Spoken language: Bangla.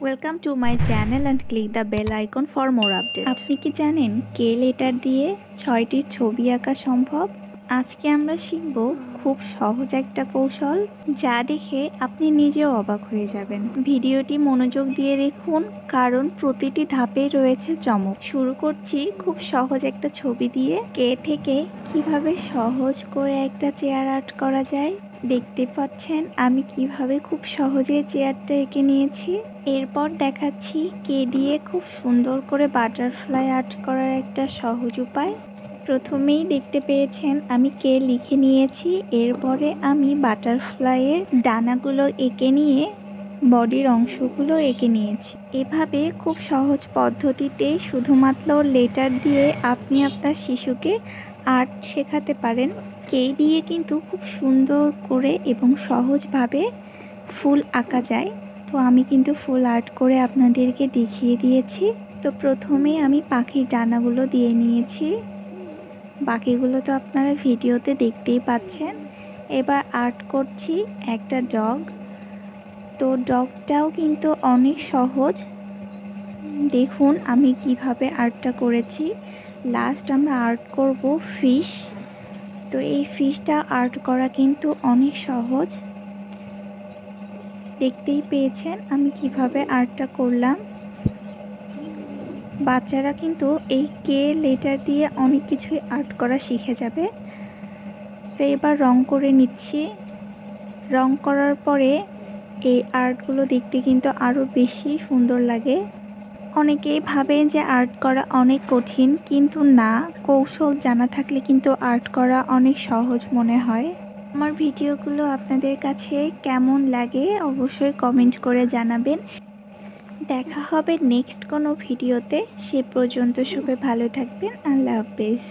Welcome to my channel and click the bell icon for more updates. আপনি কি জানেন কে লেটার দিয়ে 6টি ছবি আঁকা সম্ভব? আজকে আমরা শিখব খুব সহজ একটা কৌশল যা দেখে আপনি নিজেও অবাক হয়ে যাবেন। ভিডিওটি মনোযোগ দিয়ে দেখুন কারণ প্রতিটি ধাপে রয়েছে চমক। শুরু করছি খুব সহজ একটা ছবি দিয়ে। কে থেকে কিভাবে সহজ করে একটা চেয়ার আর্ট করা যায়। দেখতে পাচ্ছেন আমি কিভাবে খুব সহজে চেয়ারটা এঁকে নিয়েছি। এরপর দেখাচ্ছি কে দিয়ে খুব সুন্দর করে বাটারফ্লাই আর্ট করার একটা সহজ উপায়। প্রথমেই দেখতে পেয়েছেন আমি কে লিখে নিয়েছি, এরপরে আমি বাটারফ্লাইয়ের ডানাগুলো এঁকে নিয়ে বডির অংশগুলো এঁকে নিয়েছি। এভাবে খুব সহজ পদ্ধতিতে শুধুমাত্র লেটার দিয়ে আপনি আপনার শিশুকে আর্ট শেখাতে পারেন। কে দিয়ে কিন্তু খুব সুন্দর করে এবং সহজভাবে ফুল আঁকা যায়। তো আমি কিন্তু ফুল আর্ট করে আপনাদেরকে দেখিয়ে দিয়েছি। তো প্রথমে আমি পাখির ডানাগুলো দিয়ে নিয়েছি, বাকিগুলো তো আপনারা ভিডিওতে দেখতেই পাচ্ছেন। এবার আর্ট করছি একটা ডগ। তো ডগটাও কিন্তু অনেক সহজ, দেখুন আমি কিভাবে আর্টটা করেছি। লাস্ট আমরা আর্ট করব ফিশ। তো এই ফিশটা আর্ট করা কিন্তু অনেক সহজ, দেখতেই পেয়েছেন আমি কিভাবে আর্টটা করলাম। বাচ্চারা কিন্তু এই কে লেটার দিয়ে অনেক কিছুই আর্ট করা শিখে যাবে। তো এবার রং করে নিচ্ছি। রং করার পরে এই আর্টগুলো দেখতে কিন্তু আরও বেশি সুন্দর লাগে। অনেকেই ভাবে যে আর্ট করা অনেক কঠিন, কিন্তু না, কৌশল জানা থাকলে কিন্তু আর্ট করা অনেক সহজ মনে হয়। আমার ভিডিওগুলো আপনাদের কাছে কেমন লাগে অবশ্যই কমেন্ট করে জানাবেন। দেখা হবে নেক্সট কোনো ভিডিওতে। সে পর্যন্ত সবাই ভালো থাকবেন। আল্লাহ হাফেজ।